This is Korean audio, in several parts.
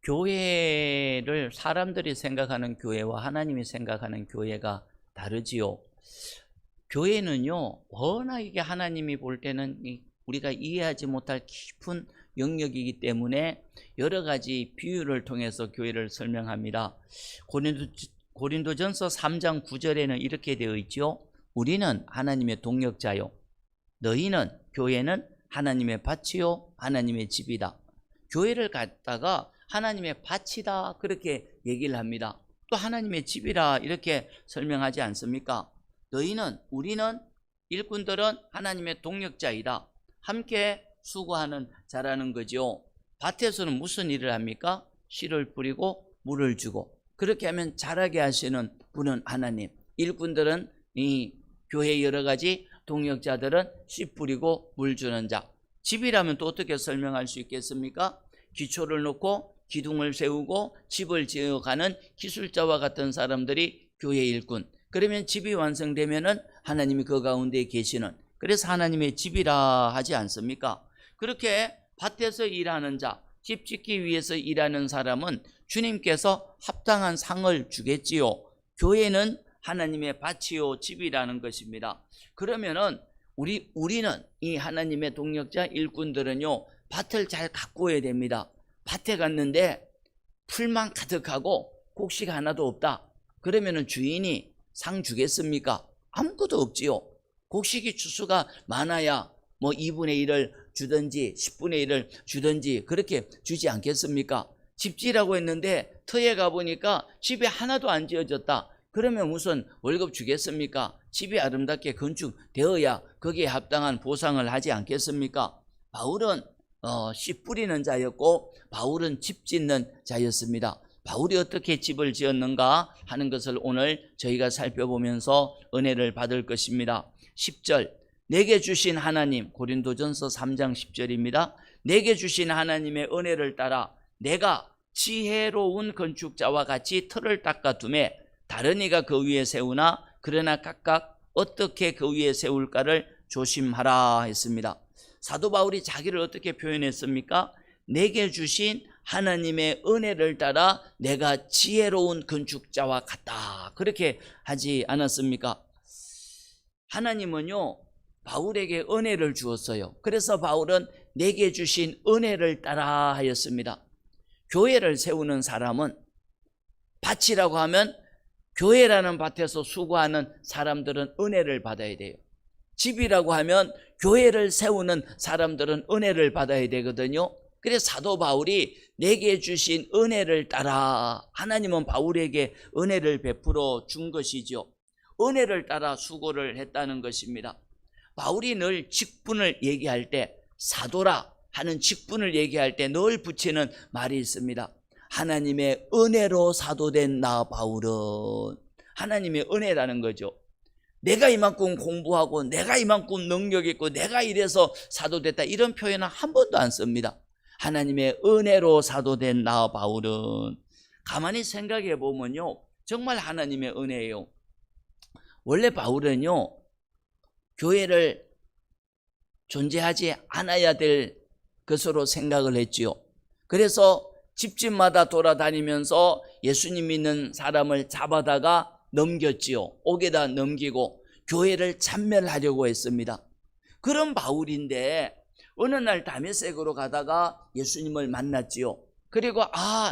교회를 사람들이 생각하는 교회와 하나님이 생각하는 교회가 다르지요. 교회는요, 워낙 이게 하나님이 볼 때는 우리가 이해하지 못할 깊은 영역이기 때문에 여러 가지 비유를 통해서 교회를 설명합니다. 고린도전서 3장 9절에는 이렇게 되어 있죠. 우리는 하나님의 동역자요, 너희는, 교회는 하나님의 밭이요 하나님의 집이다. 교회를 갖다가 하나님의 밭이다 그렇게 얘기를 합니다. 또 하나님의 집이라 이렇게 설명하지 않습니까? 너희는, 우리는, 일꾼들은 하나님의 동역자이다. 함께 수고하는 자라는 거죠. 밭에서는 무슨 일을 합니까? 씨를 뿌리고 물을 주고, 그렇게 하면 자라게 하시는 분은 하나님, 일꾼들은 이 교회의 여러 가지 동역자들은 씨 뿌리고 물 주는 자. 집이라면 또 어떻게 설명할 수 있겠습니까? 기초를 놓고 기둥을 세우고 집을 지어가는 기술자와 같은 사람들이 교회 일꾼. 그러면 집이 완성되면은 하나님이 그 가운데 계시는, 그래서 하나님의 집이라 하지 않습니까? 그렇게 밭에서 일하는 자, 집 짓기 위해서 일하는 사람은 주님께서 합당한 상을 주겠지요. 교회는 하나님의 밭이요 집이라는 것입니다. 그러면은 우리는 이 하나님의 동역자 일꾼들은요, 밭을 잘 가꾸어야 됩니다. 밭에 갔는데 풀만 가득하고 곡식 하나도 없다. 그러면은 주인이 상 주겠습니까? 아무것도 없지요. 곡식이 추수가 많아야 뭐 2분의 1을 주든지 10분의 1을 주든지 그렇게 주지 않겠습니까? 집지라고 했는데 터에 가보니까 집이 하나도 안 지어졌다. 그러면 무슨 월급 주겠습니까? 집이 아름답게 건축되어야 거기에 합당한 보상을 하지 않겠습니까? 바울은 씨 뿌리는 자였고 바울은 집 짓는 자였습니다. 바울이 어떻게 집을 지었는가 하는 것을 오늘 저희가 살펴보면서 은혜를 받을 것입니다. 10절, 내게 주신 하나님, 고린도전서 3장 10절입니다. 내게 주신 하나님의 은혜를 따라 내가 지혜로운 건축자와 같이 틀을 닦아두매 다른 이가 그 위에 세우나 그러나 각각 어떻게 그 위에 세울까를 조심하라 했습니다. 사도 바울이 자기를 어떻게 표현했습니까? 내게 주신 하나님의 은혜를 따라 내가 지혜로운 건축자와 같다 그렇게 하지 않았습니까? 하나님은요 바울에게 은혜를 주었어요. 그래서 바울은 내게 주신 은혜를 따라 하였습니다. 교회를 세우는 사람은, 밭이라고 하면 교회라는 밭에서 수고하는 사람들은 은혜를 받아야 돼요. 집이라고 하면 교회를 세우는 사람들은 은혜를 받아야 되거든요. 그래서 사도 바울이 내게 주신 은혜를 따라, 하나님은 바울에게 은혜를 베풀어 준 것이죠. 은혜를 따라 수고를 했다는 것입니다. 바울이 늘 직분을 얘기할 때, 사도라 하는 직분을 얘기할 때 늘 붙이는 말이 있습니다. 하나님의 은혜로 사도된 나 바울은, 하나님의 은혜라는 거죠. 내가 이만큼 공부하고 내가 이만큼 능력 있고 내가 이래서 사도됐다 이런 표현은 한 번도 안 씁니다. 하나님의 은혜로 사도된 나 바울은, 가만히 생각해 보면요 정말 하나님의 은혜예요. 원래 바울은요 교회를 존재하지 않아야 될 것으로 생각을 했지요. 그래서 집집마다 돌아다니면서 예수님 믿는 사람을 잡아다가 넘겼지요. 옥에다 넘기고 교회를 참멸하려고 했습니다. 그런 바울인데 어느 날 다메섹으로 가다가 예수님을 만났지요. 그리고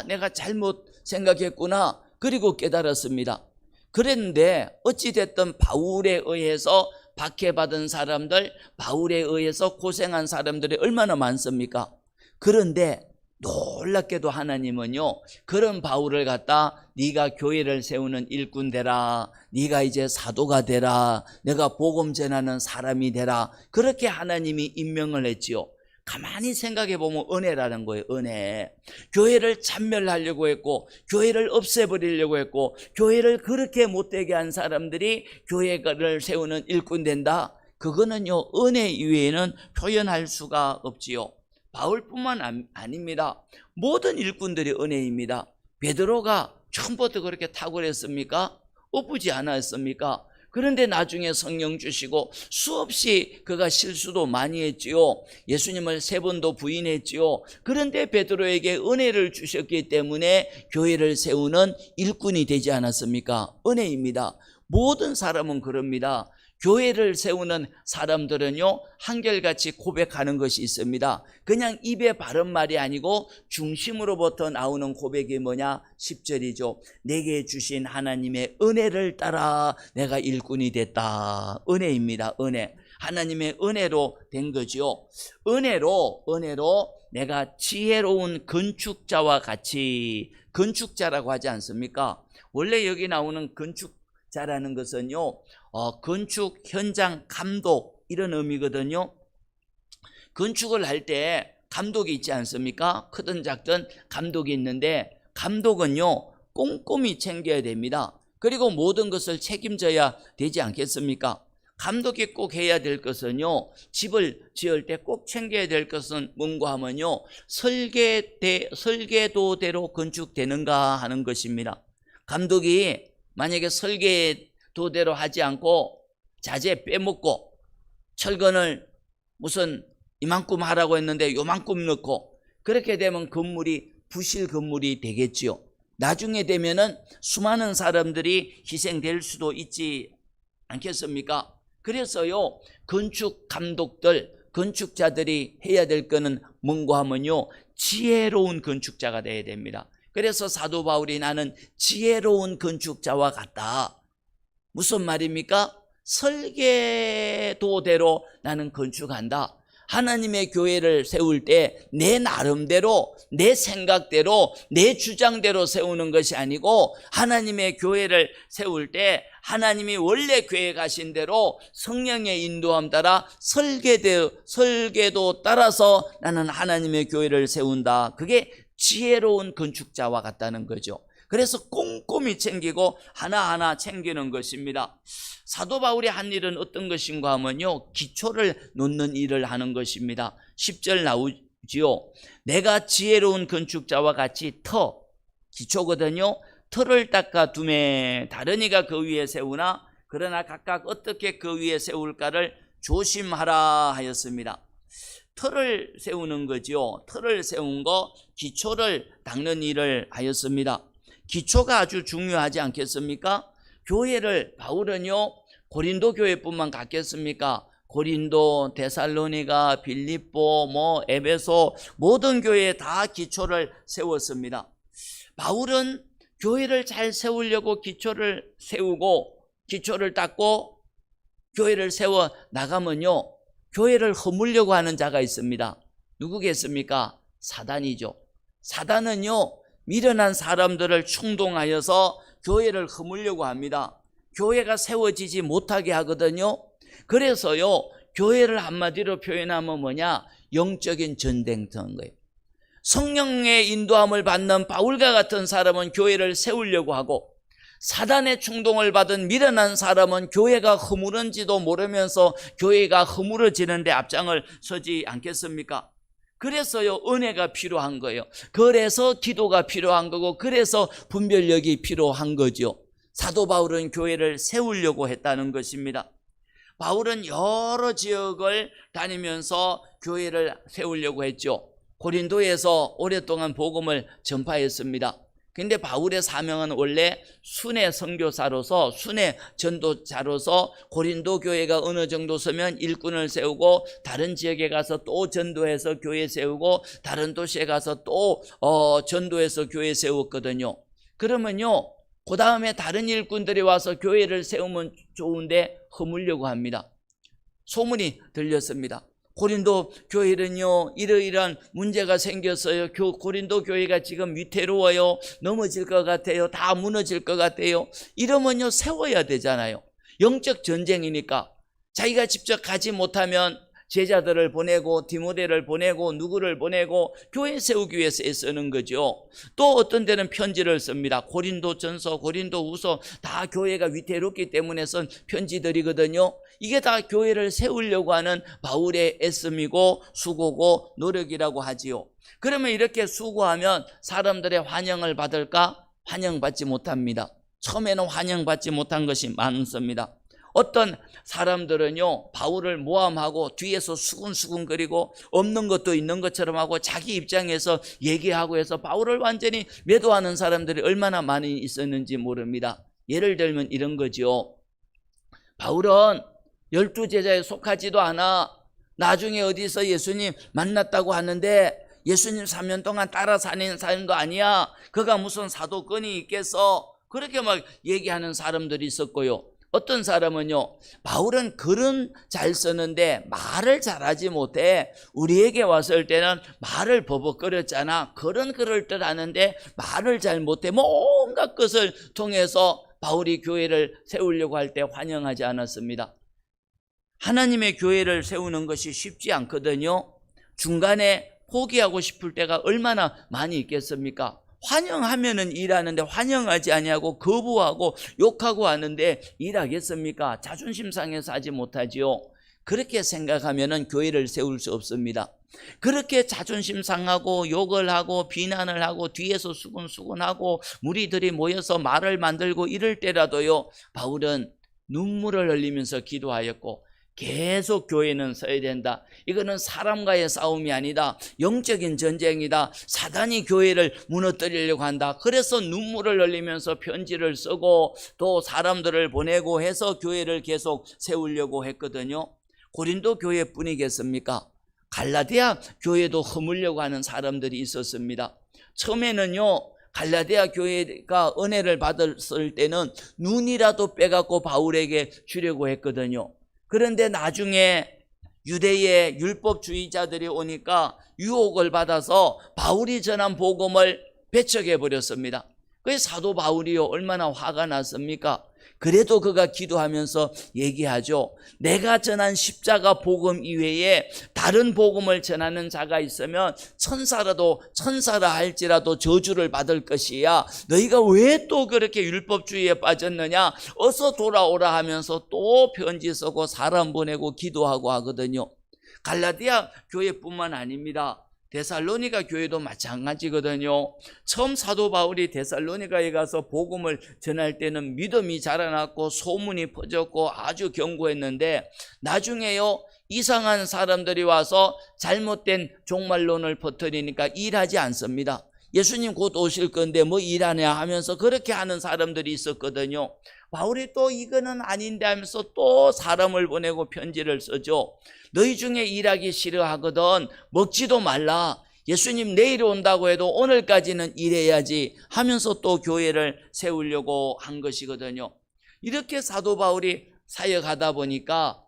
내가 잘못 생각했구나. 그리고 깨달았습니다. 그랬는데 어찌됐든 바울에 의해서 박해받은 사람들, 바울에 의해서 고생한 사람들이 얼마나 많습니까? 그런데 놀랍게도 하나님은요 그런 바울을 갖다 네가 교회를 세우는 일꾼 되라, 네가 이제 사도가 되라, 내가 복음 전하는 사람이 되라, 그렇게 하나님이 임명을 했지요. 가만히 생각해 보면 은혜라는 거예요. 은혜. 교회를 참멸하려고 했고 교회를 없애버리려고 했고 교회를 그렇게 못되게 한 사람들이 교회를 세우는 일꾼 된다, 그거는요 은혜 이외에는 표현할 수가 없지요. 바울뿐만 아닙니다. 모든 일꾼들이 은혜입니다. 베드로가 처음부터 그렇게 탁월했습니까? 엎지 않았습니까? 그런데 나중에 성령 주시고 수없이 그가 실수도 많이 했지요. 예수님을 3번도 부인했지요. 그런데 베드로에게 은혜를 주셨기 때문에 교회를 세우는 일꾼이 되지 않았습니까? 은혜입니다. 모든 사람은 그럽니다. 교회를 세우는 사람들은요, 한결같이 고백하는 것이 있습니다. 그냥 입에 바른 말이 아니고 중심으로부터 나오는 고백이 뭐냐? 10절이죠. 내게 주신 하나님의 은혜를 따라 내가 일꾼이 됐다. 은혜입니다. 은혜. 하나님의 은혜로 된 거죠. 은혜로 내가 지혜로운 건축자와 같이, 건축자라고 하지 않습니까? 원래 여기 나오는 건축자라는 것은요, 건축 현장 감독 이런 의미거든요. 건축을 할 때 감독이 있지 않습니까? 크든 작든 감독이 있는데 감독은요 꼼꼼히 챙겨야 됩니다. 그리고 모든 것을 책임져야 되지 않겠습니까? 감독이 꼭 해야 될 것은요, 집을 지을 때 꼭 챙겨야 될 것은 뭔가 하면요, 설계도대로 건축되는가 하는 것입니다. 감독이 만약에 설계도대로 하지 않고 자재 빼먹고 철근을 무슨 이만큼 하라고 했는데 요만큼 넣고, 그렇게 되면 건물이 부실 건물이 되겠지요. 나중에 되면은 수많은 사람들이 희생될 수도 있지 않겠습니까? 그래서요, 건축 감독들, 건축자들이 해야 될 거는 뭔가 하면요, 지혜로운 건축자가 되어야 됩니다. 그래서 사도 바울이 나는 지혜로운 건축자와 같다. 무슨 말입니까? 설계도대로 나는 건축한다. 하나님의 교회를 세울 때 내 나름대로, 내 생각대로, 내 주장대로 세우는 것이 아니고, 하나님의 교회를 세울 때 하나님이 원래 계획하신 대로 성령의 인도함 따라 설계도 따라서 나는 하나님의 교회를 세운다. 그게 지혜로운 건축자와 같다는 거죠. 그래서 꼼꼼히 챙기고 하나하나 챙기는 것입니다. 사도 바울이 한 일은 어떤 것인가 하면요, 기초를 놓는 일을 하는 것입니다. 10절 나오지요. 내가 지혜로운 건축자와 같이 기초거든요. 터를 닦아 두매 다른 이가 그 위에 세우나 그러나 각각 어떻게 그 위에 세울까를 조심하라 하였습니다. 터를 세우는 거지요. 터를 세운 거, 기초를 닦는 일을 하였습니다. 기초가 아주 중요하지 않겠습니까? 교회를 바울은요, 고린도 교회뿐만 갔겠습니까? 고린도, 데살로니가, 빌립보, 에베소 모든 교회에 다 기초를 세웠습니다. 바울은 교회를 잘 세우려고 기초를 세우고 기초를 닦고 교회를 세워 나가면요, 교회를 허물려고 하는 자가 있습니다. 누구겠습니까? 사단이죠. 사단은요, 미련한 사람들을 충동하여서 교회를 허물려고 합니다. 교회가 세워지지 못하게 하거든요. 그래서요, 교회를 한마디로 표현하면 뭐냐? 영적인 전쟁터인 거예요. 성령의 인도함을 받는 바울과 같은 사람은 교회를 세우려고 하고, 사단의 충동을 받은 미련한 사람은 교회가 허물은지도 모르면서 교회가 허물어지는데 앞장을 서지 않겠습니까? 그래서요, 은혜가 필요한 거예요. 그래서 기도가 필요한 거고, 그래서 분별력이 필요한 거죠. 사도 바울은 교회를 세우려고 했다는 것입니다. 바울은 여러 지역을 다니면서 교회를 세우려고 했죠. 고린도에서 오랫동안 복음을 전파했습니다. 근데 바울의 사명은 원래 순회 선교사로서, 순회 전도자로서 고린도 교회가 어느 정도 서면 일꾼을 세우고, 다른 지역에 가서 또 전도해서 교회 세우고, 다른 도시에 가서 또 전도해서 교회 세웠거든요. 그러면요, 그 다음에 다른 일꾼들이 와서 교회를 세우면 좋은데 허물려고 합니다. 소문이 들렸습니다. 고린도 교회는요, 이러이러한 문제가 생겼어요. 고린도 교회가 지금 위태로워요. 넘어질 것 같아요. 다 무너질 것 같아요. 이러면요, 세워야 되잖아요. 영적 전쟁이니까. 자기가 직접 가지 못하면 제자들을 보내고 디모데를 보내고 누구를 보내고 교회 세우기 위해서 애쓰는 거죠. 또 어떤 데는 편지를 씁니다. 고린도전서, 고린도후서 다 교회가 위태롭기 때문에 쓴 편지들이거든요. 이게 다 교회를 세우려고 하는 바울의 애씀이고 수고고 노력이라고 하지요. 그러면 이렇게 수고하면 사람들의 환영을 받을까? 환영받지 못합니다. 처음에는 환영받지 못한 것이 많습니다. 어떤 사람들은요, 바울을 모함하고 뒤에서 수근수근거리고 없는 것도 있는 것처럼 하고 자기 입장에서 얘기하고 해서 바울을 완전히 매도하는 사람들이 얼마나 많이 있었는지 모릅니다. 예를 들면 이런 거죠. 바울은 12제자에 속하지도 않아. 나중에 어디서 예수님 만났다고 하는데 예수님 3년 동안 따라 다니는 사람도 아니야. 그가 무슨 사도권이 있겠어. 그렇게 막 얘기하는 사람들이 있었고요. 어떤 사람은요, 바울은 글은 잘 쓰는데 말을 잘하지 못해. 우리에게 왔을 때는 말을 버벅거렸잖아. 글은 그럴 듯 하는데 말을 잘 못해. 온갖 것을 통해서 바울이 교회를 세우려고 할 때 환영하지 않았습니다. 하나님의 교회를 세우는 것이 쉽지 않거든요. 중간에 포기하고 싶을 때가 얼마나 많이 있겠습니까? 환영하면은 일하는데 환영하지 아니하고 거부하고 욕하고 하는데 일하겠습니까? 자존심 상해서 하지 못하지요. 그렇게 생각하면은 교회를 세울 수 없습니다. 그렇게 자존심 상하고 욕을 하고 비난을 하고 뒤에서 수근수근하고 무리들이 모여서 말을 만들고 이럴 때라도요, 바울은 눈물을 흘리면서 기도하였고 계속 교회는 서야 된다. 이거는 사람과의 싸움이 아니다. 영적인 전쟁이다. 사단이 교회를 무너뜨리려고 한다. 그래서 눈물을 흘리면서 편지를 쓰고 또 사람들을 보내고 해서 교회를 계속 세우려고 했거든요. 고린도 교회뿐이겠습니까? 갈라디아 교회도 허물려고 하는 사람들이 있었습니다. 처음에는요, 갈라디아 교회가 은혜를 받았을 때는 눈이라도 빼갖고 바울에게 주려고 했거든요. 그런데 나중에 유대의 율법주의자들이 오니까 유혹을 받아서 바울이 전한 복음을 배척해 버렸습니다. 그래서 사도 바울이요, 얼마나 화가 났습니까? 그래도 그가 기도하면서 얘기하죠. 내가 전한 십자가 복음 이외에 다른 복음을 전하는 자가 있으면 천사라 할지라도 저주를 받을 것이야. 너희가 왜 또 그렇게 율법주의에 빠졌느냐? 어서 돌아오라 하면서 또 편지 쓰고 사람 보내고 기도하고 하거든요. 갈라디아 교회뿐만 아닙니다. 데살로니가 교회도 마찬가지거든요. 처음 사도 바울이 데살로니가에 가서 복음을 전할 때는 믿음이 자라났고 소문이 퍼졌고 아주 견고했는데 나중에요, 이상한 사람들이 와서 잘못된 종말론을 퍼뜨리니까 일하지 않습니다. 예수님 곧 오실 건데 뭐 일하냐 하면서 그렇게 하는 사람들이 있었거든요. 바울이 또 이거는 아닌데 하면서 또 사람을 보내고 편지를 쓰죠. 너희 중에 일하기 싫어하거든 먹지도 말라. 예수님 내일 온다고 해도 오늘까지는 일해야지 하면서 또 교회를 세우려고 한 것이거든요. 이렇게 사도 바울이 사역하다 보니까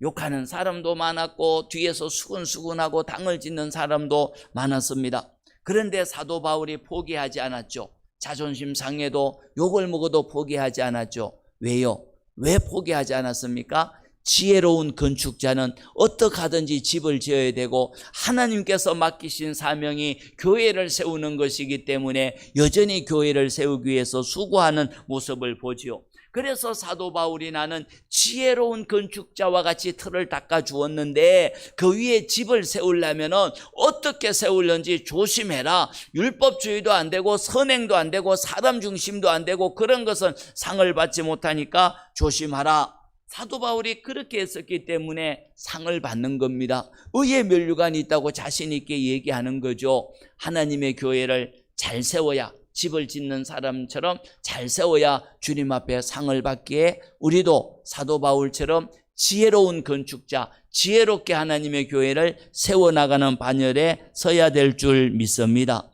욕하는 사람도 많았고 뒤에서 수근수근하고 당을 짓는 사람도 많았습니다. 그런데 사도 바울이 포기하지 않았죠. 자존심 상해도 욕을 먹어도 포기하지 않았죠. 왜요? 왜 포기하지 않았습니까? 지혜로운 건축자는 어떻게 하든지 집을 지어야 되고 하나님께서 맡기신 사명이 교회를 세우는 것이기 때문에 여전히 교회를 세우기 위해서 수고하는 모습을 보지요. 그래서 사도 바울이 나는 지혜로운 건축자와 같이 틀을 닦아 주었는데 그 위에 집을 세우려면 어떻게 세우는지 조심해라. 율법주의도 안 되고 선행도 안 되고 사람 중심도 안 되고 그런 것은 상을 받지 못하니까 조심하라. 사도 바울이 그렇게 했었기 때문에 상을 받는 겁니다. 의의 면류관이 있다고 자신 있게 얘기하는 거죠. 하나님의 교회를 잘 세워야, 집을 짓는 사람처럼 잘 세워야 주님 앞에 상을 받기에 우리도 사도 바울처럼 지혜로운 건축자, 지혜롭게 하나님의 교회를 세워나가는 반열에 서야 될 줄 믿습니다.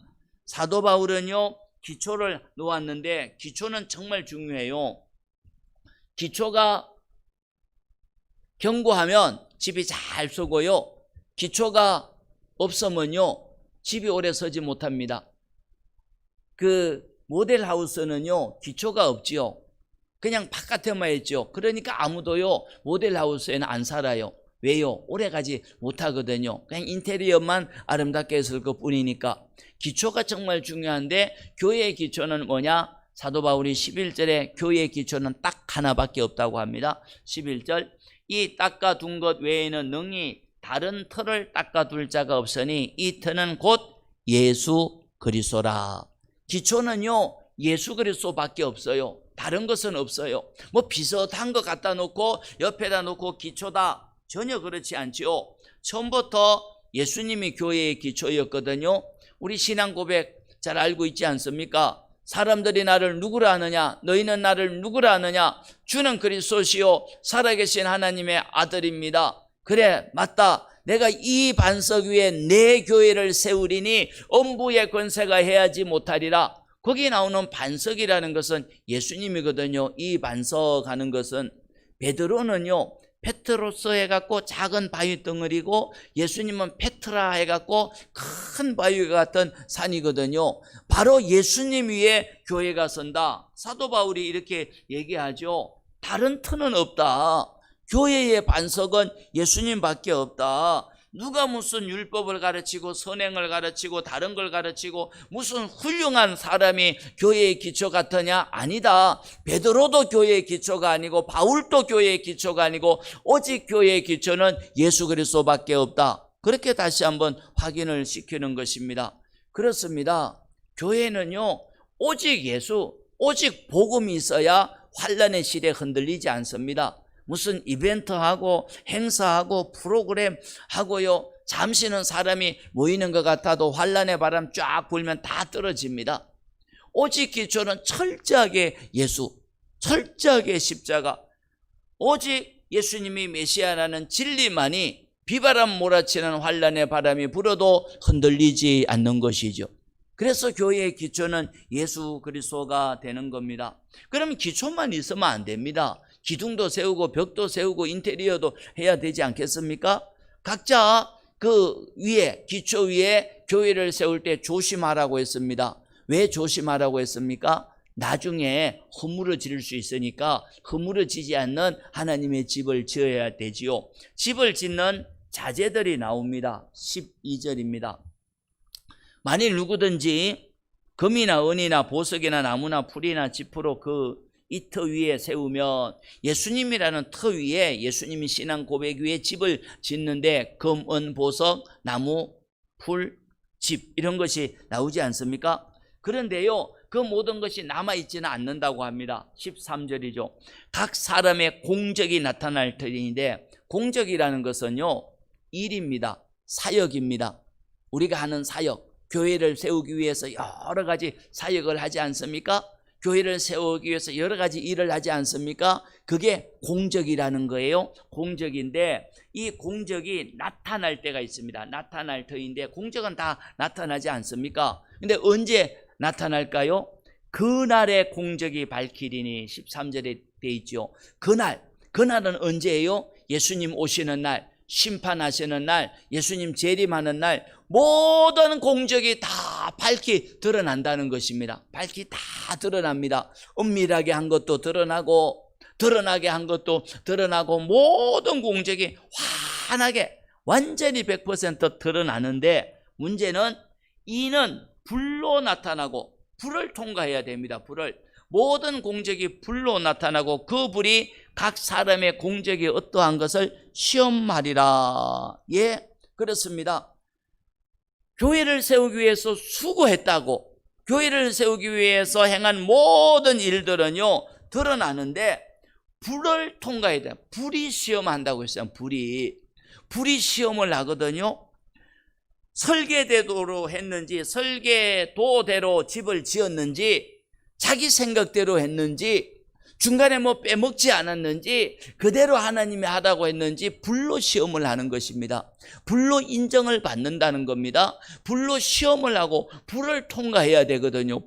사도 바울은요, 기초를 놓았는데 기초는 정말 중요해요. 기초가 견고하면 집이 잘 서고요, 기초가 없으면요 집이 오래 서지 못합니다. 그 모델하우스는요 기초가 없지요. 그냥 바깥에만 있죠. 그러니까 아무도요 모델하우스에는 안 살아요. 왜요? 오래가지 못하거든요. 그냥 인테리어만 아름답게 했을 것 뿐이니까. 기초가 정말 중요한데 교회의 기초는 뭐냐? 사도 바울이 11절에 교회의 기초는 딱 하나밖에 없다고 합니다. 11절, 이 닦아둔 것 외에는 능히 다른 터를 닦아둘 자가 없으니 이 터는 곧 예수 그리스도라. 기초는요 예수 그리스도밖에 없어요. 다른 것은 없어요. 뭐 비슷한 거 갖다 놓고 옆에다 놓고 기초다, 전혀 그렇지 않지요. 처음부터 예수님이 교회의 기초였거든요. 우리 신앙 고백 잘 알고 있지 않습니까? 사람들이 나를 누구라 하느냐? 너희는 나를 누구라 하느냐? 주는 그리스도시요 살아계신 하나님의 아들입니다. 그래, 맞다. 내가 이 반석 위에 내 교회를 세우리니 엄부의 권세가 해하지 못하리라. 거기 나오는 반석이라는 것은 예수님이거든요. 이 반석 하는 것은, 베드로는요 페트로스 해갖고 작은 바위 덩어리고, 예수님은 페트라 해갖고 큰 바위 같은 산이거든요. 바로 예수님 위에 교회가 선다. 사도 바울이 이렇게 얘기하죠. 다른 터는 없다. 교회의 반석은 예수님밖에 없다. 누가 무슨 율법을 가르치고 선행을 가르치고 다른 걸 가르치고 무슨 훌륭한 사람이 교회의 기초 같으냐? 아니다. 베드로도 교회의 기초가 아니고 바울도 교회의 기초가 아니고 오직 교회의 기초는 예수 그리스도밖에 없다. 그렇게 다시 한번 확인을 시키는 것입니다. 그렇습니다. 교회는요 오직 예수, 오직 복음이 있어야 환난의 시대에 흔들리지 않습니다. 무슨 이벤트하고 행사하고 프로그램 하고요, 잠시는 사람이 모이는 것 같아도 환난의 바람 쫙 불면 다 떨어집니다. 오직 기초는 철저하게 예수, 철저하게 십자가, 오직 예수님이 메시아라는 진리만이 비바람 몰아치는 환난의 바람이 불어도 흔들리지 않는 것이죠. 그래서 교회의 기초는 예수 그리스도가 되는 겁니다. 그러면 기초만 있으면 안 됩니다. 기둥도 세우고 벽도 세우고 인테리어도 해야 되지 않겠습니까? 각자 그 위에, 기초 위에 교회를 세울 때 조심하라고 했습니다. 왜 조심하라고 했습니까? 나중에 허물어질 수 있으니까 허물어지지 않는 하나님의 집을 지어야 되지요. 집을 짓는 자재들이 나옵니다. 12절입니다. 만일 누구든지 금이나 은이나 보석이나 나무나 풀이나 지푸로 이 터 위에 세우면, 예수님이라는 터 위에, 예수님이 신앙 고백 위에 집을 짓는데 금, 은, 보석, 나무, 풀, 집 이런 것이 나오지 않습니까? 그런데요 그 모든 것이 남아있지는 않는다고 합니다. 13절이죠. 각 사람의 공적이 나타날 터인데, 공적이라는 것은요 일입니다. 사역입니다. 우리가 하는 사역, 교회를 세우기 위해서 여러 가지 사역을 하지 않습니까? 교회를 세우기 위해서 여러 가지 일을 하지 않습니까? 그게 공적이라는 거예요. 공적인데 이 공적이 나타날 때가 있습니다. 나타날 터인데 공적은 다 나타나지 않습니까? 근데 언제 나타날까요? 그날의 공적이 밝히리니 13절에 돼 있죠. 그날은 언제예요? 예수님 오시는 날, 심판하시는 날, 예수님 재림하는 날, 모든 공적이 다 밝히 드러난다는 것입니다. 밝히 다 드러납니다. 은밀하게 한 것도 드러나고 드러나게 한 것도 드러나고, 모든 공적이 환하게 완전히 100% 드러나는데, 문제는 이는 불로 나타나고 불을 통과해야 됩니다. 모든 공적이 불로 나타나고 그 불이 각 사람의 공적이 어떠한 것을 시험하리라. 예, 그렇습니다. 교회를 세우기 위해서 수고했다고, 교회를 세우기 위해서 행한 모든 일들은요 드러나는데 불을 통과해야 돼요. 불이 시험한다고 했어요. 불이 시험을 하거든요. 설계대로 했는지, 설계도대로 집을 지었는지, 자기 생각대로 했는지, 중간에 뭐 빼먹지 않았는지, 그대로 하나님이 하라고 했는지 불로 시험을 하는 것입니다. 불로 인정을 받는다는 겁니다. 불로 시험을 하고 불을 통과해야 되거든요.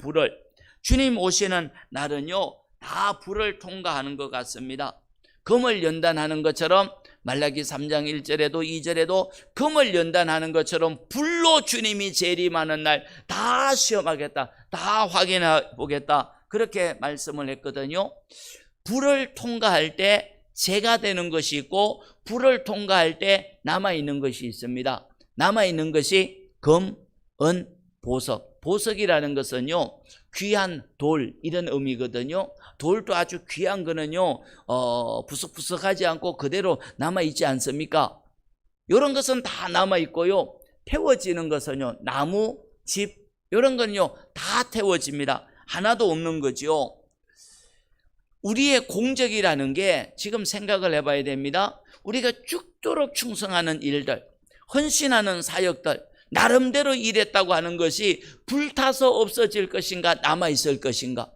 주님 오시는 날은요 다 불을 통과하는 것 같습니다. 금을 연단하는 것처럼, 말라기 3장 1절에도 2절에도 금을 연단하는 것처럼 불로 주님이 재림하는 날 다 시험하겠다, 다 확인해 보겠다, 그렇게 말씀을 했거든요. 불을 통과할 때 재가 되는 것이 있고, 불을 통과할 때 남아있는 것이 있습니다. 남아있는 것이 금, 은, 보석. 보석이라는 것은요 귀한 돌, 이런 의미거든요. 돌도 아주 귀한 거는요 부석부석하지 않고 그대로 남아있지 않습니까? 이런 것은 다 남아있고요, 태워지는 것은요 나무, 집, 이런 건요 다 태워집니다. 하나도 없는 거죠. 우리의 공적이라는 게 지금 생각을 해봐야 됩니다. 우리가 죽도록 충성하는 일들, 헌신하는 사역들, 나름대로 일했다고 하는 것이 불타서 없어질 것인가 남아있을 것인가.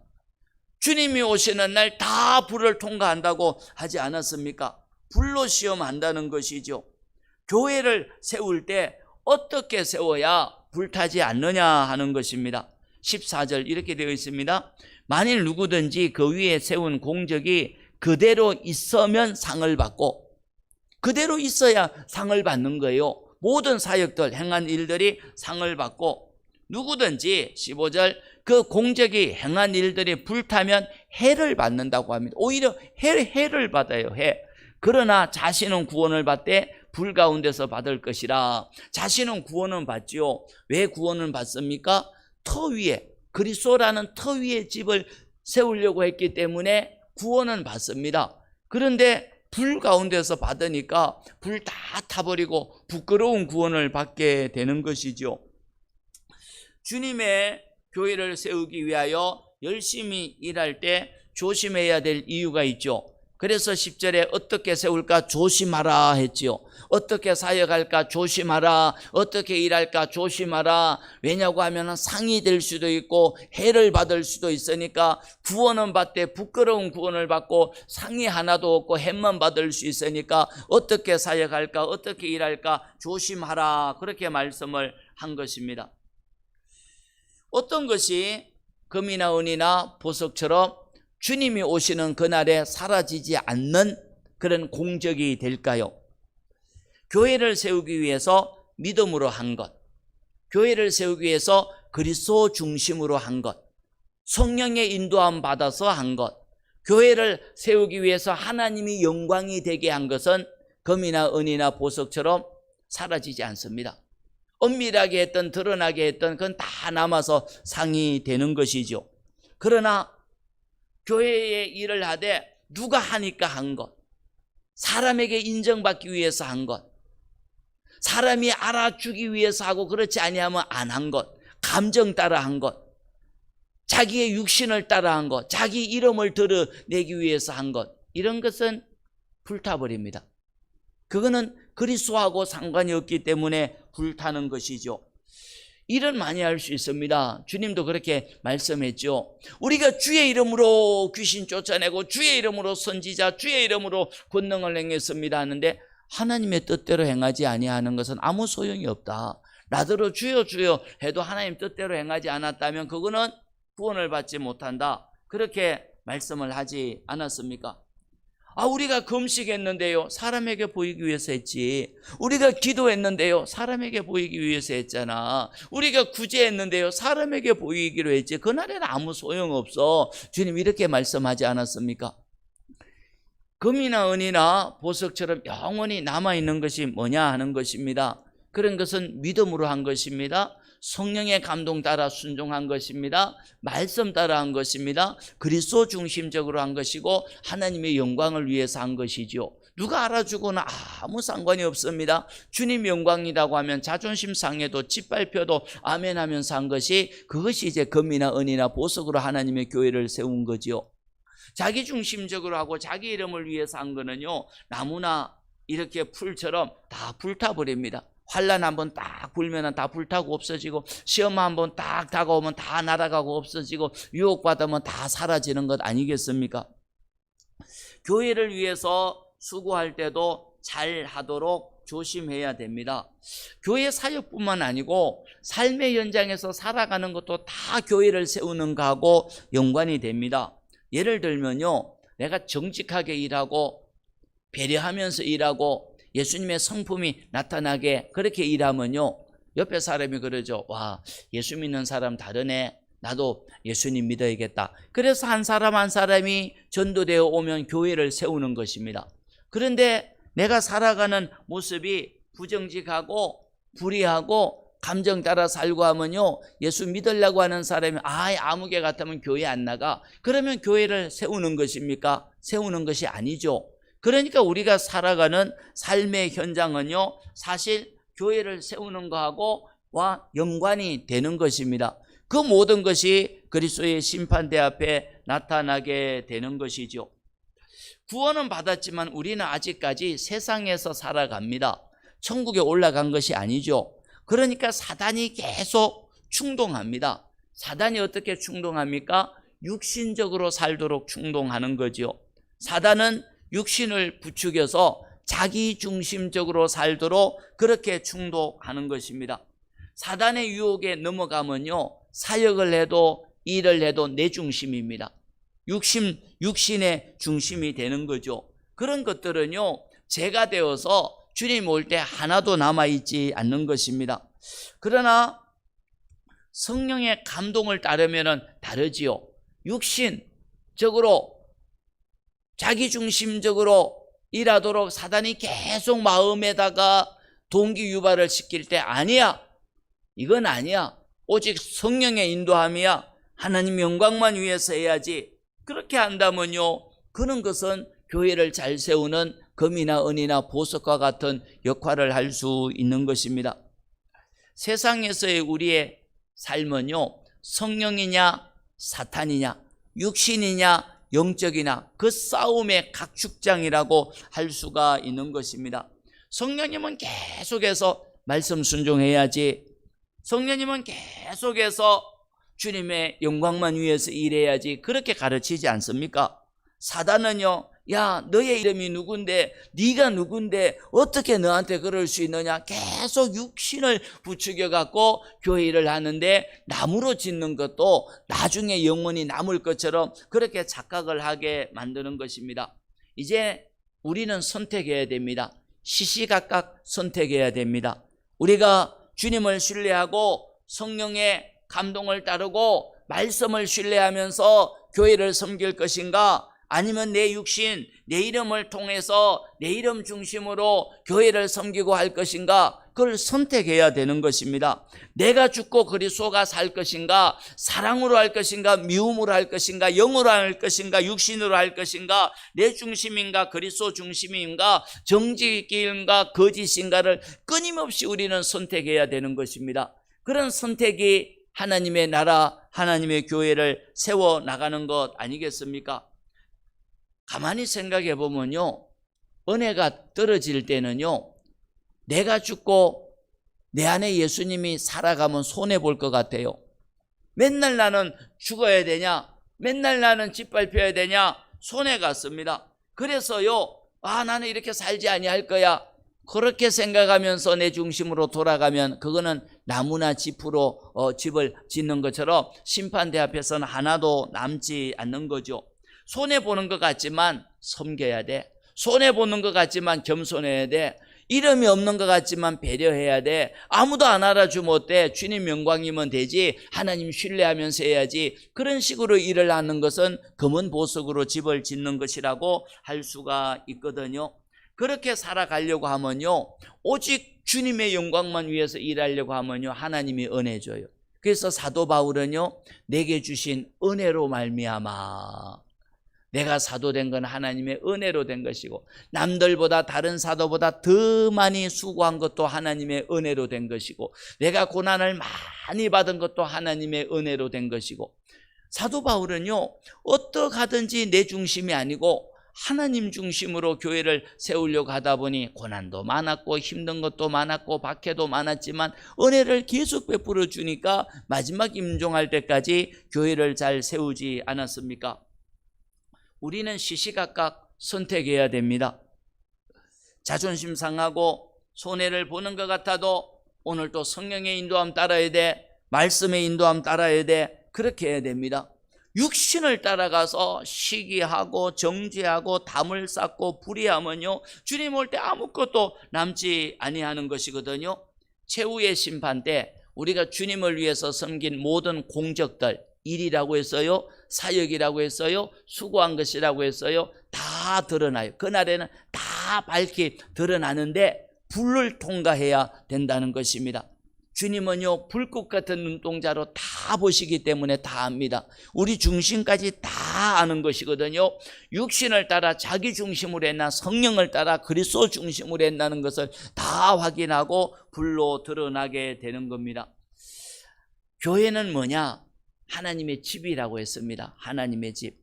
주님이 오시는 날 다 불을 통과한다고 하지 않았습니까? 불로 시험한다는 것이죠. 교회를 세울 때 어떻게 세워야 불타지 않느냐 하는 것입니다. 14절 이렇게 되어 있습니다. 만일 누구든지 그 위에 세운 공적이 그대로 있으면 상을 받고, 그대로 있어야 상을 받는 거예요. 모든 사역들 행한 일들이 상을 받고, 누구든지 15절 그 공적이 행한 일들이 불타면 해를 받는다고 합니다. 오히려 해를 받아요. 해. 그러나 자신은 구원을 받되 불 가운데서 받을 것이라. 자신은 구원은 받지요. 왜 구원은 받습니까? 터 위에, 그리스도라는 터 위에 집을 세우려고 했기 때문에 구원은 받습니다. 그런데 불 가운데서 받으니까 불 다 타버리고 부끄러운 구원을 받게 되는 것이죠. 주님의 교회를 세우기 위하여 열심히 일할 때 조심해야 될 이유가 있죠. 그래서 10절에 어떻게 세울까 조심하라 했지요. 어떻게 사역할까 조심하라. 어떻게 일할까 조심하라. 왜냐고 하면 상이 될 수도 있고 해를 받을 수도 있으니까, 구원은 받되 부끄러운 구원을 받고 상이 하나도 없고 해만 받을 수 있으니까 어떻게 사역할까 어떻게 일할까 조심하라. 그렇게 말씀을 한 것입니다. 어떤 것이 금이나 은이나 보석처럼 주님이 오시는 그날에 사라지지 않는 그런 공적이 될까요? 교회를 세우기 위해서 믿음으로 한 것, 교회를 세우기 위해서 그리스도 중심으로 한 것, 성령의 인도함 받아서 한 것, 교회를 세우기 위해서 하나님이 영광이 되게 한 것은 금이나 은이나 보석처럼 사라지지 않습니다. 엄밀하게 했던 드러나게 했던 그건 다 남아서 상이 되는 것이죠. 그러나 교회의 일을 하되 누가 하니까 한 것, 사람에게 인정받기 위해서 한 것, 사람이 알아주기 위해서 하고 그렇지 아니하면 안 한 것, 감정 따라 한 것, 자기의 육신을 따라 한 것, 자기 이름을 드러내기 위해서 한 것, 이런 것은 불타버립니다. 그거는 그리스도하고 상관이 없기 때문에 불타는 것이죠. 일은 많이 할 수 있습니다. 주님도 그렇게 말씀했죠. 우리가 주의 이름으로 귀신 쫓아내고 주의 이름으로 선지자, 주의 이름으로 권능을 행했습니다 하는데 하나님의 뜻대로 행하지 아니하는 것은 아무 소용이 없다. 나더러 주여 주여 해도 하나님 뜻대로 행하지 않았다면 그거는 구원을 받지 못한다. 그렇게 말씀을 하지 않았습니까? 우리가 금식했는데요, 사람에게 보이기 위해서 했지. 우리가 기도했는데요, 사람에게 보이기 위해서 했잖아. 우리가 구제했는데요, 사람에게 보이기로 했지. 그날에는 아무 소용없어. 주님 이렇게 말씀하지 않았습니까? 금이나 은이나 보석처럼 영원히 남아있는 것이 뭐냐 하는 것입니다. 그런 것은 믿음으로 한 것입니다. 성령의 감동 따라 순종한 것입니다. 말씀 따라 한 것입니다. 그리스도 중심적으로 한 것이고 하나님의 영광을 위해서 한 것이죠. 누가 알아주고는 아무 상관이 없습니다. 주님 영광이라고 하면 자존심 상해도 짓밟혀도 아멘 하면서 한 것이, 그것이 이제 금이나 은이나 보석으로 하나님의 교회를 세운 거지요. 자기 중심적으로 하고 자기 이름을 위해서 한 거는요, 나무나 이렇게 풀처럼 다 불타버립니다. 환난 한번 딱 불면 다 불타고 없어지고, 시험 한번 딱 다가오면 다 날아가고 없어지고, 유혹받으면 다 사라지는 것 아니겠습니까? 교회를 위해서 수고할 때도 잘 하도록 조심해야 됩니다. 교회 사역뿐만 아니고 삶의 현장에서 살아가는 것도 다 교회를 세우는 거하고 연관이 됩니다. 예를 들면요, 내가 정직하게 일하고 배려하면서 일하고 예수님의 성품이 나타나게 그렇게 일하면요, 옆에 사람이 그러죠. 와, 예수 믿는 사람 다르네. 나도 예수님 믿어야겠다. 그래서 한 사람 한 사람이 전도되어 오면 교회를 세우는 것입니다. 그런데 내가 살아가는 모습이 부정직하고 불의하고 감정 따라 살고 하면요, 예수 믿으려고 하는 사람이 아무개 같으면 교회 안 나가. 그러면 교회를 세우는 것입니까? 세우는 것이 아니죠. 그러니까 우리가 살아가는 삶의 현장은요, 사실 교회를 세우는 거하고 연관이 되는 것입니다. 그 모든 것이 그리스도의 심판대 앞에 나타나게 되는 것이죠. 구원은 받았지만 우리는 아직까지 세상에서 살아갑니다. 천국에 올라간 것이 아니죠. 그러니까 사단이 계속 충동합니다. 사단이 어떻게 충동합니까? 육신적으로 살도록 충동하는 거죠. 사단은 육신을 부추겨서 자기중심적으로 살도록 그렇게 충동하는 것입니다. 사단의 유혹에 넘어가면요, 사역을 해도 일을 해도 내 중심입니다. 육신의 중심이 되는 거죠. 그런 것들은요, 죄가 되어서 주님 올 때 하나도 남아있지 않는 것입니다. 그러나 성령의 감동을 따르면 다르지요. 육신적으로 자기중심적으로 일하도록 사단이 계속 마음에다가 동기 유발을 시킬 때 아니야, 이건 아니야, 오직 성령의 인도함이야, 하나님 영광만 위해서 해야지, 그렇게 한다면요, 그런 것은 교회를 잘 세우는 금이나 은이나 보석과 같은 역할을 할 수 있는 것입니다. 세상에서의 우리의 삶은요, 성령이냐 사탄이냐, 육신이냐 영적이냐, 그 싸움의 각축장이라고 할 수가 있는 것입니다. 성령님은 계속해서 말씀 순종해야지, 성령님은 계속해서 주님의 영광만 위해서 일해야지, 그렇게 가르치지 않습니까? 사단은요, 야, 너의 이름이 누군데, 네가 누군데 어떻게 너한테 그럴 수 있느냐, 계속 육신을 부추겨 갖고 교회 일을 하는데 나무로 짓는 것도 나중에 영원히 남을 것처럼 그렇게 착각을 하게 만드는 것입니다. 이제 우리는 선택해야 됩니다. 시시각각 선택해야 됩니다. 우리가 주님을 신뢰하고 성령의 감동을 따르고 말씀을 신뢰하면서 교회를 섬길 것인가, 아니면 내 육신, 내 이름을 통해서 내 이름 중심으로 교회를 섬기고 할 것인가, 그걸 선택해야 되는 것입니다. 내가 죽고 그리스도가 살 것인가, 사랑으로 할 것인가, 미움으로 할 것인가, 영으로 할 것인가, 육신으로 할 것인가, 내 중심인가 그리스도 중심인가, 정직인가 거짓인가를 끊임없이 우리는 선택해야 되는 것입니다. 그런 선택이 하나님의 나라, 하나님의 교회를 세워나가는 것 아니겠습니까? 가만히 생각해 보면요, 은혜가 떨어질 때는요, 내가 죽고 내 안에 예수님이 살아가면 손해볼 것 같아요. 맨날 나는 죽어야 되냐, 맨날 나는 짓밟혀야 되냐, 손해가 습니다. 그래서요, 나는 이렇게 살지 아니할 거야, 그렇게 생각하면서 내 중심으로 돌아가면 그거는 나무나 짚으로 집을 짓는 것처럼 심판대 앞에서는 하나도 남지 않는 거죠. 손해보는 것 같지만 섬겨야 돼. 손해보는 것 같지만 겸손해야 돼. 이름이 없는 것 같지만 배려해야 돼. 아무도 안 알아주면 어때? 주님 영광이면 되지. 하나님 신뢰하면서 해야지. 그런 식으로 일을 하는 것은 검은 보석으로 집을 짓는 것이라고 할 수가 있거든요. 그렇게 살아가려고 하면요, 오직 주님의 영광만 위해서 일하려고 하면요, 하나님이 은혜 줘요. 그래서 사도 바울은요, 내게 주신 은혜로 말미암아, 내가 사도된 건 하나님의 은혜로 된 것이고, 남들보다 다른 사도보다 더 많이 수고한 것도 하나님의 은혜로 된 것이고, 내가 고난을 많이 받은 것도 하나님의 은혜로 된 것이고, 사도 바울은요, 어떻게 하든지 내 중심이 아니고 하나님 중심으로 교회를 세우려고 하다 보니 고난도 많았고 힘든 것도 많았고 박해도 많았지만 은혜를 계속 베풀어 주니까 마지막 임종할 때까지 교회를 잘 세우지 않았습니까? 우리는 시시각각 선택해야 됩니다. 자존심 상하고 손해를 보는 것 같아도 오늘 또 성령의 인도함 따라야 돼, 말씀의 인도함 따라야 돼, 그렇게 해야 됩니다. 육신을 따라가서 시기하고 정죄하고 담을 쌓고 불의하면요, 주님 올 때 아무것도 남지 아니하는 것이거든요. 최후의 심판 때 우리가 주님을 위해서 섬긴 모든 공적들, 일이라고 했어요, 사역이라고 했어요, 수고한 것이라고 했어요, 다 드러나요. 그날에는 다 밝히 드러나는데 불을 통과해야 된다는 것입니다. 주님은요, 불꽃 같은 눈동자로 다 보시기 때문에 다 압니다. 우리 중심까지 다 아는 것이거든요. 육신을 따라 자기 중심으로 했나 성령을 따라 그리스도 중심으로 했다는 것을 다 확인하고 불로 드러나게 되는 겁니다. 교회는 뭐냐? 하나님의 집이라고 했습니다. 하나님의 집.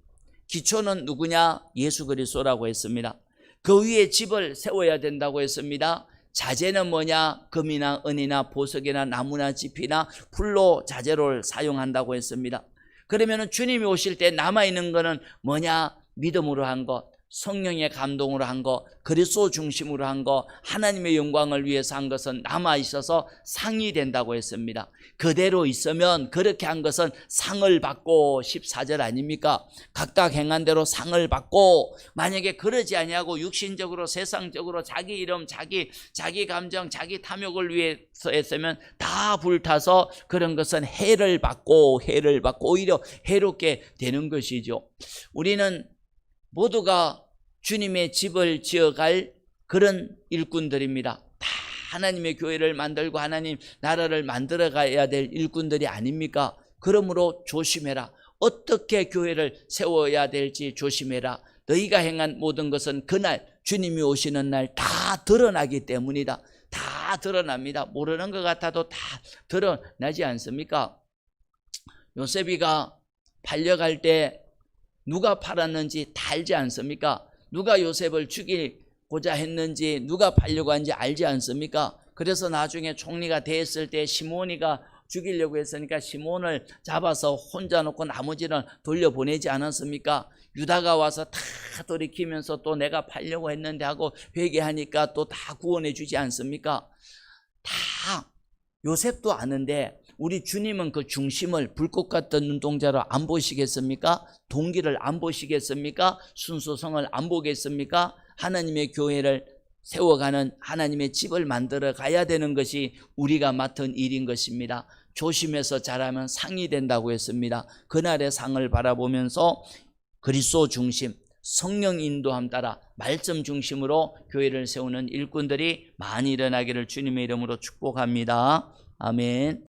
기초는 누구냐? 예수 그리스도라고 했습니다. 그 위에 집을 세워야 된다고 했습니다. 자재는 뭐냐? 금이나 은이나 보석이나 나무나 지피나 풀로 자재를 사용한다고 했습니다. 그러면 주님이 오실 때 남아있는 거는 뭐냐? 믿음으로 한 것, 성령의 감동으로 한 것, 그리스도 중심으로 한 것, 하나님의 영광을 위해서 한 것은 남아있어서 상이 된다고 했습니다. 그대로 있으면 그렇게 한 것은 상을 받고 14절 아닙니까? 각각 행한 대로 상을 받고, 만약에 그러지 아니하고 육신적으로 세상적으로 자기 이름, 자기 감정, 자기 탐욕을 위해서 했으면 다 불타서 그런 것은 해를 받고 오히려 해롭게 되는 것이죠. 우리는 모두가 주님의 집을 지어갈 그런 일꾼들입니다. 다 하나님의 교회를 만들고 하나님 나라를 만들어 가야 될 일꾼들이 아닙니까? 그러므로 조심해라. 어떻게 교회를 세워야 될지 조심해라. 너희가 행한 모든 것은 그날 주님이 오시는 날 다 드러나기 때문이다. 다 드러납니다. 모르는 것 같아도 다 드러나지 않습니까? 요셉이가 팔려갈 때 누가 팔았는지 다 알지 않습니까? 누가 요셉을 죽이고자 했는지, 누가 팔려고 한지 알지 않습니까? 그래서 나중에 총리가 됐을 때 시몬이가 죽이려고 했으니까 시몬을 잡아서 혼자 놓고 나머지는 돌려보내지 않았습니까? 유다가 와서 다 돌이키면서 또 내가 팔려고 했는데 하고 회개하니까 또 다 구원해 주지 않습니까? 다 요셉도 아는데 우리 주님은 그 중심을 불꽃 같은 눈동자로 안 보시겠습니까? 동기를 안 보시겠습니까? 순수성을 안 보겠습니까? 하나님의 교회를 세워가는 하나님의 집을 만들어 가야 되는 것이 우리가 맡은 일인 것입니다. 조심해서 잘하면 상이 된다고 했습니다. 그날의 상을 바라보면서 그리스도 중심, 성령 인도함 따라 말씀 중심으로 교회를 세우는 일꾼들이 많이 일어나기를 주님의 이름으로 축복합니다. 아멘.